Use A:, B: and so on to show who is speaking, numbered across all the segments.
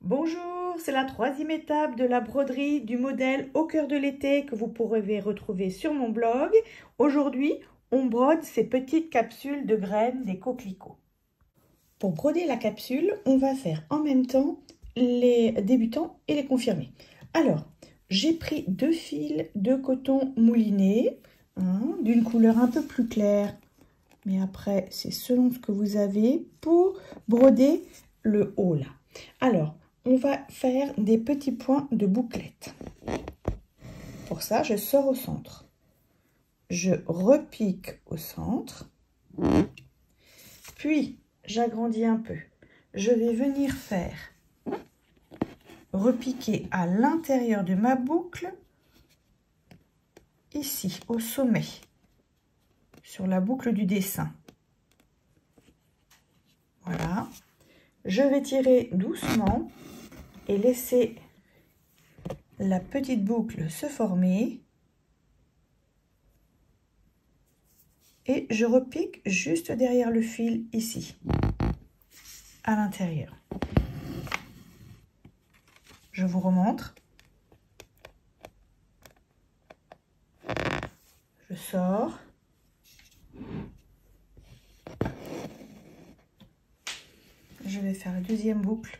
A: Bonjour, c'est la troisième étape de la broderie du modèle au cœur de l'été que vous pourrez retrouver sur mon blog. Aujourd'hui, on brode ces petites capsules de graines des coquelicots. Pour broder la capsule, on va faire en même temps les débutants et les confirmés. Alors, j'ai pris 2 fils de coton mouliné, d'une couleur un peu plus claire, mais après, c'est selon ce que vous avez pour broder le haut là. Alors, on va faire des petits points de bouclette. Pour ça, je sors au centre. Je repique au centre. Puis, j'agrandis un peu. Je vais venir faire repiquer à l'intérieur de ma boucle, ici, au sommet, sur la boucle du dessin. Voilà. Je vais tirer doucement et laisser la petite boucle se former. Et je repique juste derrière le fil ici, à l'intérieur. Je vous remontre. Je sors. Je vais faire la deuxième boucle.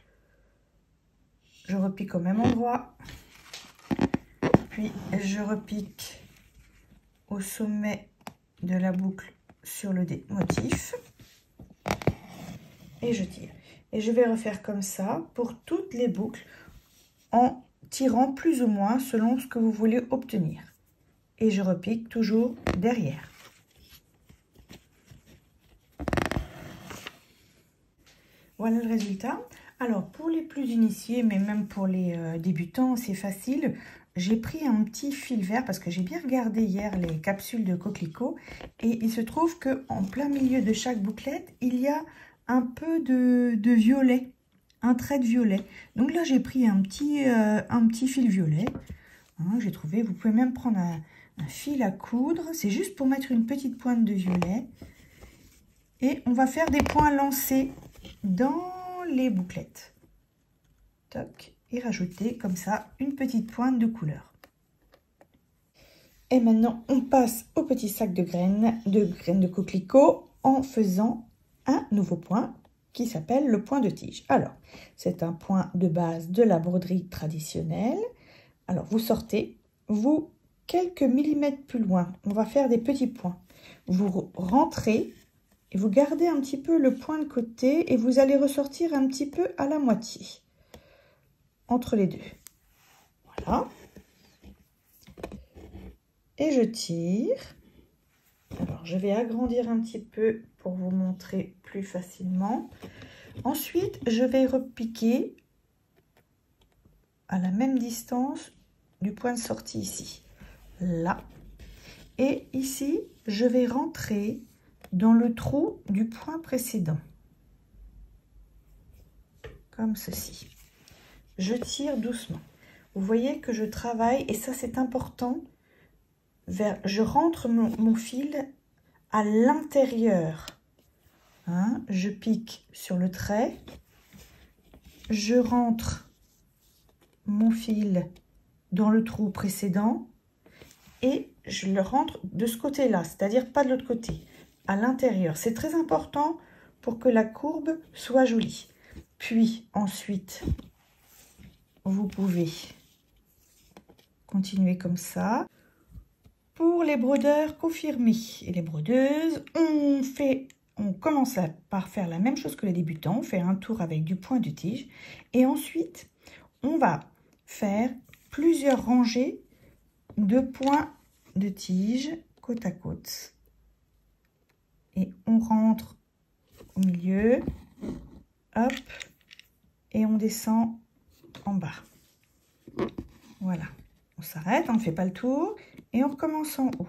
A: Je repique au même endroit. Puis je repique au sommet de la boucle sur le motif. Et je tire. Et je vais refaire comme ça pour toutes les boucles en tirant plus ou moins selon ce que vous voulez obtenir. Et je repique toujours derrière. Voilà le résultat. Alors pour les plus initiés, mais même pour les débutants, c'est facile. J'ai pris un petit fil vert parce que j'ai bien regardé hier les capsules de coquelicots. Et il se trouve qu'en plein milieu de chaque bouclette, il y a un peu de violet, un trait de violet. Donc là, j'ai pris un petit fil violet. J'ai trouvé, vous pouvez même prendre un fil à coudre. C'est juste pour mettre une petite pointe de violet. Et on va faire des points lancés dans les bouclettes. Toc, et rajouter comme ça une petite pointe de couleur. Et maintenant, on passe au petit sac de graines de coquelicot en faisant un nouveau point qui s'appelle le point de tige. Alors, c'est un point de base de la broderie traditionnelle. Alors, vous sortez, vous, quelques millimètres plus loin, on va faire des petits points. Vous rentrez et vous gardez un petit peu le point de côté et vous allez ressortir un petit peu à la moitié, entre les deux. Voilà. Et je tire. Alors, je vais agrandir un petit peu pour vous montrer plus facilement. Ensuite, je vais repiquer à la même distance du point de sortie ici. Là. Et ici, je vais rentrer dans le trou du point précédent. Comme ceci. Je tire doucement. Vous voyez que je travaille, et ça c'est important, je rentre mon fil à l'intérieur. Je pique sur le trait. Je rentre mon fil dans le trou précédent et je le rentre de ce côté-là, c'est-à-dire pas de l'autre côté, à l'intérieur. C'est très important pour que la courbe soit jolie. Puis ensuite, vous pouvez continuer comme ça. Pour les brodeurs confirmés et les brodeuses, on commence par faire la même chose que les débutants. On fait un tour avec du point de tige. Et ensuite, on va faire plusieurs rangées de points de tige côte à côte. Et on rentre au milieu. Hop. Et on descend en bas. Voilà. On s'arrête, on ne fait pas le tour. Et on recommence en haut.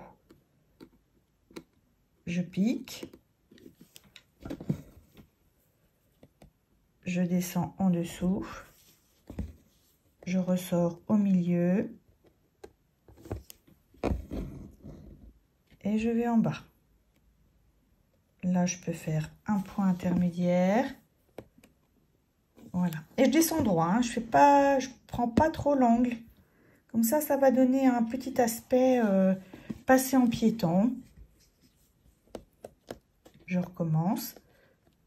A: Je pique. Je descends en dessous. Je ressors au milieu. Et je vais en bas. Là, je peux faire un point intermédiaire. Voilà. Et je descends droit, hein. Je prends pas trop l'angle. Comme ça va donner un petit aspect passé en piéton. Je recommence.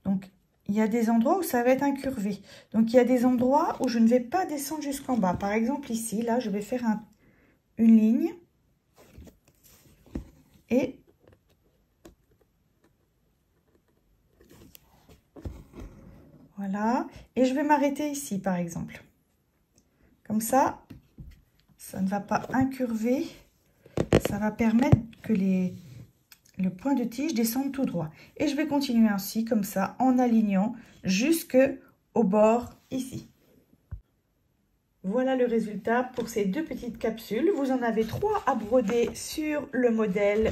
A: Donc, il y a des endroits où ça va être incurvé. Donc, il y a des endroits où je ne vais pas descendre jusqu'en bas. Par exemple, ici, là, je vais faire une ligne. Et voilà. Et je vais m'arrêter ici, par exemple. Comme ça ne va pas incurver. Ça va permettre que le point de tige descende tout droit. Et je vais continuer ainsi, comme ça, en alignant jusqu'au bord ici. Voilà le résultat pour ces deux petites capsules. Vous en avez 3 à broder sur le modèle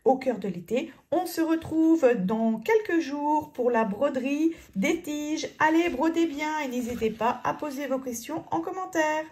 A: au cœur de l'été. On se retrouve dans quelques jours pour la broderie des tiges. Allez, brodez bien et n'hésitez pas à poser vos questions en commentaire.